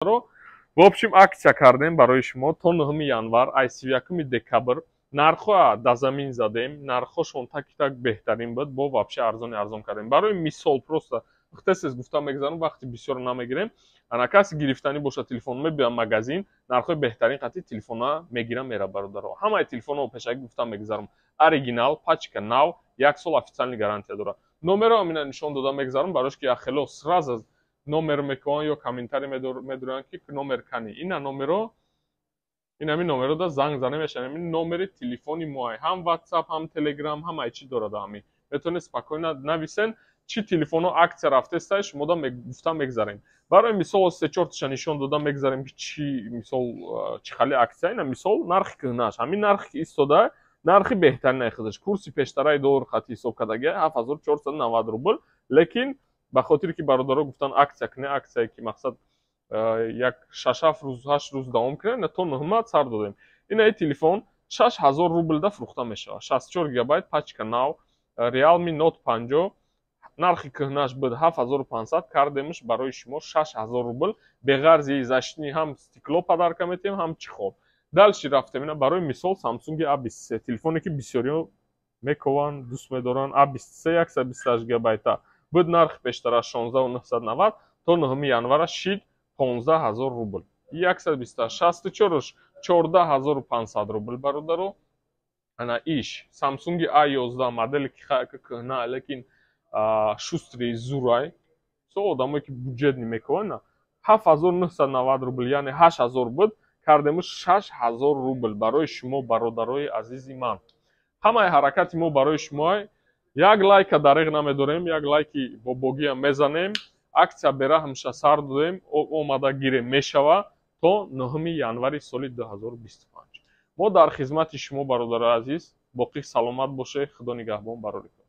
В общем, акция кардем барои шумо то 9 январ ай 31 декабр нархҳоа да замин задем, нархҳошон так беҳтарин буд, бо вообще арзон кардем. Барои мисол просто хутесез гуфта мегзарам вақти бисёр намегирем. Ана каси гирифтани бошад телефон мебиям магазин, нархҳои беҳтарин қатъи телефона мегирам мера бародаро. Ҳамаи телефонҳо пешаки гуфта мегзарам оригинал, пачка нав, 1 сол официальни гарантия дорад. Номеро амина нишон дода мегзарам барош ки яхело сразу номер мекунанд ё комментарий медоранд ки номер кани. Ина номеро ин номеро да занг занем яшанем. Ин номери телефони моай. Ҳам WhatsApp, ҳам Telegram, ҳамаи чӣ дорад ҳами. Метавонед спокойно нависен чӣ телефоно акция рафтеста шумо да гуфта мегзарем. Барои мисол 3-4 таша нишон дода мегзарем ки чӣ мисол чӣ хали акция. Ина мисол нархи кӯҳнаш. Ҳамин нархи ки истода нархи беҳтарини худаш. Курси пештараи доллар қатъи ҳисоб кардаги 7490 рубл. Лекин ба хотире ки бародаро гуфтан акция кунед, акция ки мақсад як 6 рӯз 8 рӯз давом кунад, то 9 сар додем. Ин телефон 6000 рубл да фурӯхта мешавад. 64 гигабайт пачка нав, Realme Note 50, нархи кӯҳнаш буд 7500, кардемш барои шумо 6000 рубл. Беғарзи заштини ҳам стекло подарка метем, ҳам чихор. Дальше рафтем. Ина барои мисол Samsung A23, телефоне ки бисёриё мекован, дӯст медоранд, A23 128 гигабайта. Буд нархи пештара 16990, то 9 январа шид 15000 рубл. 128 14500 рубл бародаро. Ана иш Samsung A11 модели ки кӯҳна, лекин шустри зурай. Со одамое ки бюджетни мекунанд 7990 рубл, яъне 8000 буд, кардем 6000 рубл барои шумо бародарои азизи ман. Ҳамаи ҳаракати мо барои шумо. Як лайка дареғ намедорем, як лайки бо богия мезанем, акция бераҳмша сар додем, омада гирем мешава то 9 январи соли 2025. Мо дар хизмати шумо бародари азиз, боқӣ саломат боше, худо нигаҳбон барори кор.